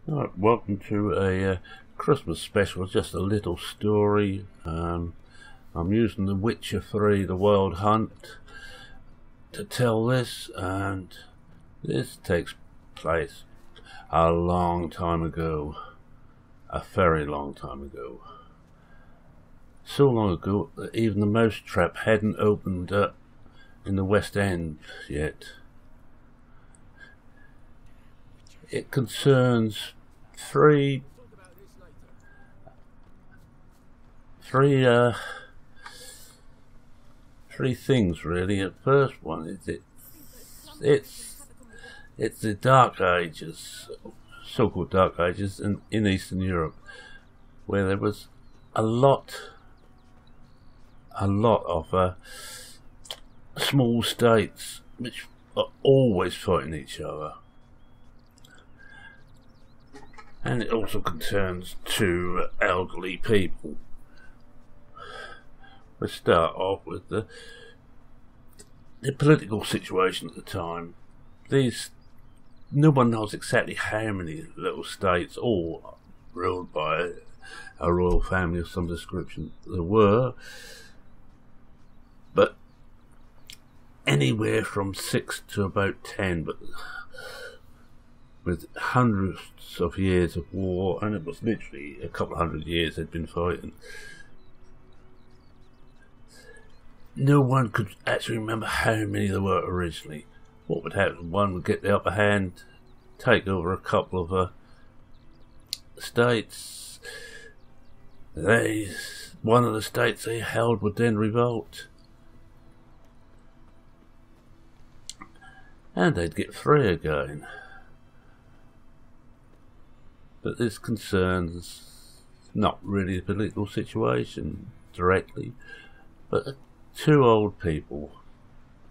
Right, welcome to a Christmas special, just a little story. I'm using The Witcher 3, The Wild Hunt, to tell this, and this takes place a long time ago. A very long time ago. So long ago that even the Mousetrap hadn't opened up in the West End yet. It concerns three things really. The first one is it's the Dark Ages, so-called Dark Ages in Eastern Europe, where there was a lot of small states which are always fighting each other. And it also concerns two elderly people. We start off with the political situation at the time. No one knows exactly how many little states, all ruled by a royal family of some description, there were, but anywhere from 6 to about 10, but with hundreds of years of war, and it was literally a couple of hundred years they'd been fighting. No one could actually remember how many there were originally. What would happen? One would get the upper hand, take over a couple of states. One of the states they held would then revolt, and they'd get free again. But this concerns not really the political situation directly, but two old people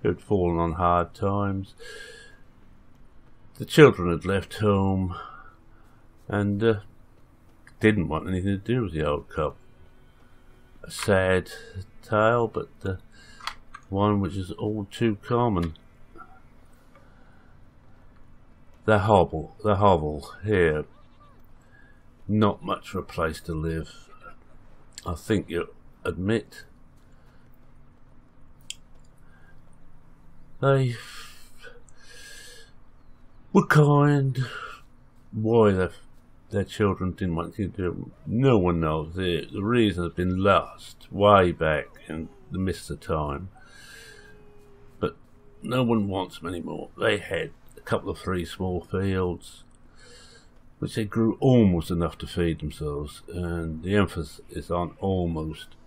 who'd fallen on hard times. The children had left home and didn't want anything to do with the old couple. A sad tale, but one which is all too common. The hovel here. Not much of a place to live, I think you'll admit. They were kind. Why their children didn't want to do it, no one knows. The reason has been lost way back in the mist of time. But no one wants them anymore. They had a couple of 3 small fields, which they grew almost enough to feed themselves, and the emphasis is on almost.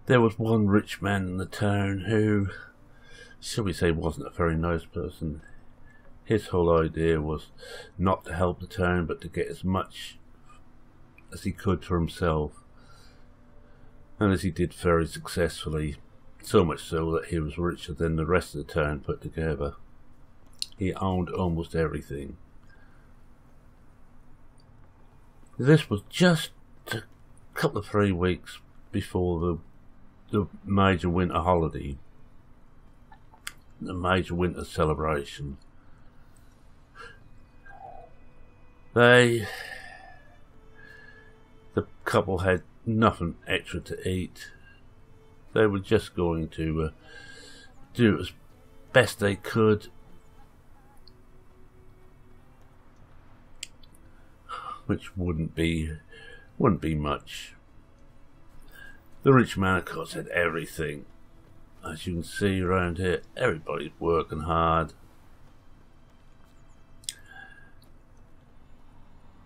There was one rich man in the town who, shall we say, wasn't a very nice person. His whole idea was not to help the town, but to get as much as he could for himself, and as he did very successfully. So much so that he was richer than the rest of the town put together. He owned almost everything. This was just a couple of 3 weeks before the major winter holiday, the major winter celebration. The couple had nothing extra to eat. They were just going to do as best they could, which wouldn't be much. The rich man, of course, had everything. As you can see around here, everybody's working hard.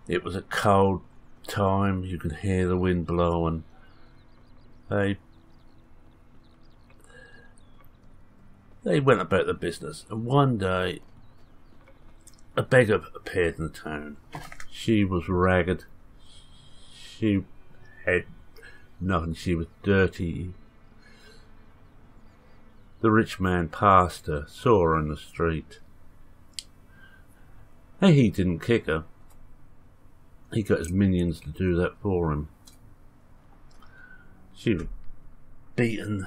It was a cold time. You can hear the wind blowing. They went about their business, and one day a beggar appeared in the town. She was ragged. She had nothing. She was dirty. The rich man passed her, saw her in the street. Hey, he didn't kick her. He got his minions to do that for him. She was beaten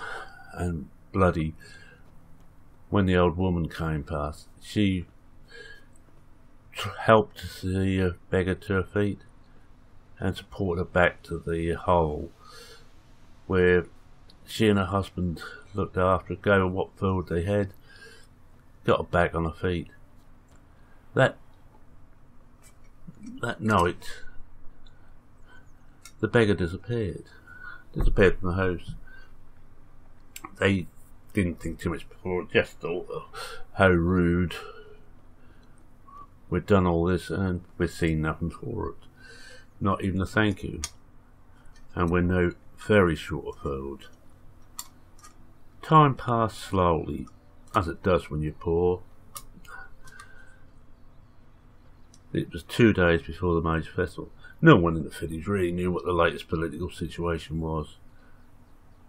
and bloody when the old woman came past, she helped the beggar to her feet and supported her back to the hole where she and her husband looked after her, gave her what food they had, got her back on her feet. That night, the beggar disappeared from the house. They didn't think too much before, just thought, oh, how rude. We've done all this and we've seen nothing for it. Not even a thank you. And we're now very short of food. Time passed slowly, as it does when you're poor. It was 2 days before the major festival. No one in the village really knew what the latest political situation was.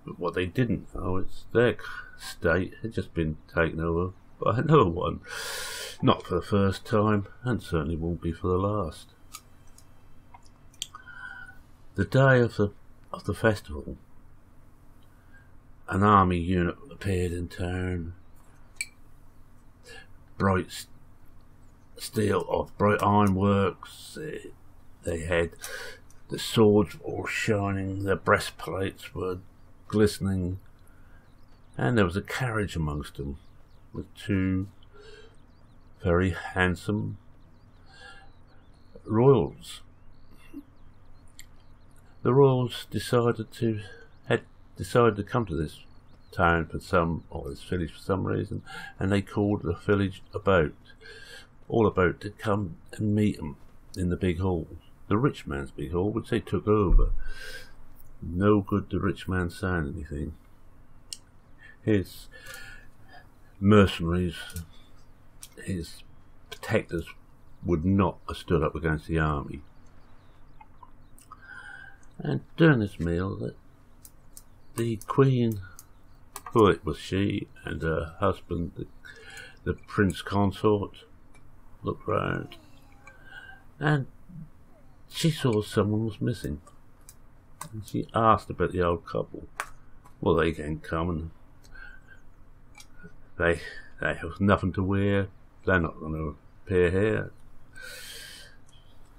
But what they didn't know is their state had just been taken over by another one. Not for the first time, and certainly won't be for the last. The day of the festival, an army unit appeared in town. Bright steel of bright ironworks. They had the swords all shining, their breastplates were glistening, and there was a carriage amongst them with 2 very handsome royals. The royals decided to come to this town or this village for some reason, and they called the village all about to come and meet them in the big hall, the rich man's big hall, which they took over. No good the rich man saying anything. His mercenaries, his protectors, would not have stood up against the army. And during this meal, the queen, well, it was she and her husband, the prince consort, looked round, and she saw someone was missing. And she asked about the old couple. Well, they can come, and they have nothing to wear. They're not going to appear here.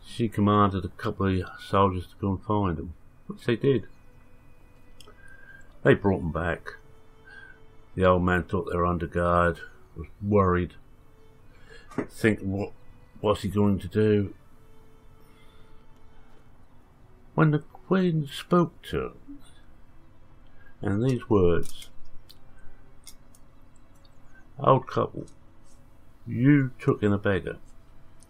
She commanded a couple of soldiers to go and find them, which they did. They brought them back. The old man thought they were under guard, was worried, thinking what was he going to do. When the queen spoke to him, and these words, "Old couple, you took in a beggar.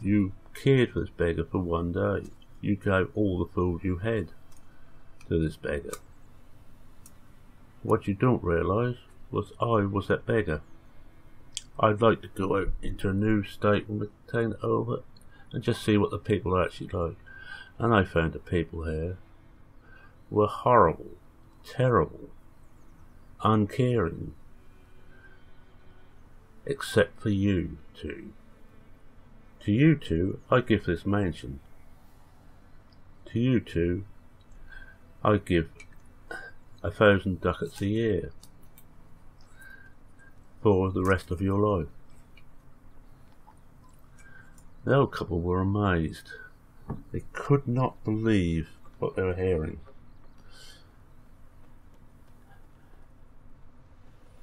You cared for this beggar for 1 day. You gave all the food you had to this beggar. What you don't realise was I was that beggar. I'd like to go out into a new state and take it over and just see what the people are actually like. And I found the people here were horrible, terrible, uncaring, except for you two. To you two, I give this mansion. To you two, I give 1,000 ducats a year for the rest of your life." The old couple were amazed. They could not believe what they were hearing.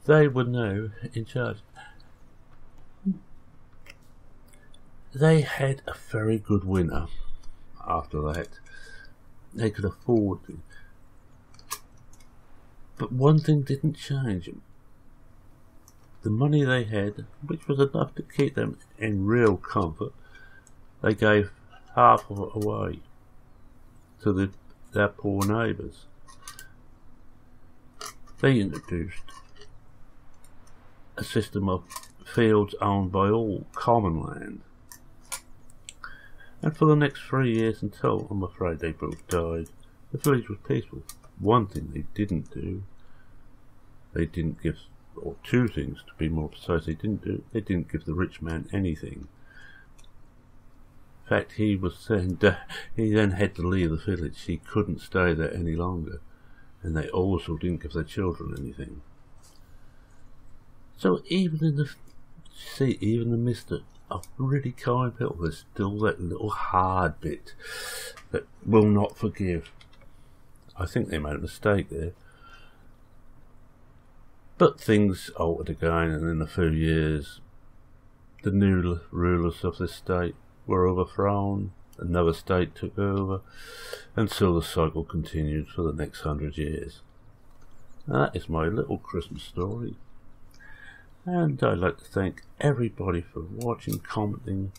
They were now in charge. They had a very good winter after that. They could afford it. But one thing didn't change them. The money they had, which was enough to keep them in real comfort, they gave half of it away to their poor neighbours. They introduced a system of fields owned by all, common land. And for the next 3 years, until, I'm afraid, they both died, the village was peaceful. One thing they didn't do, they didn't give, or 2 things to be more precise, they didn't give the rich man anything. In fact, he then had to leave the village. He couldn't stay there any longer. And they also didn't give their children anything. So even in the even in the midst of really kind people, there's still that little hard bit that will not forgive. I think they made a mistake there. But things altered again, and in a few years the new rulers of this state were overthrown, another state took over, and so the cycle continued for the next 100 years. That is my little Christmas story, and I'd like to thank everybody for watching, commenting,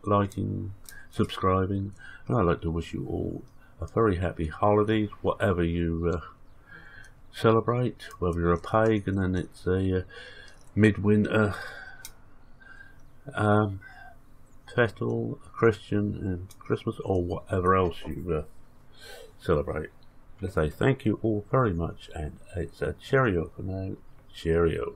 liking, subscribing, and I'd like to wish you all a very happy holidays, whatever you celebrate, whether you're a pagan and it's a midwinter festival, a Christian and Christmas, or whatever else you celebrate. I say thank you all very much, and it's a cheerio for now. Cheerio.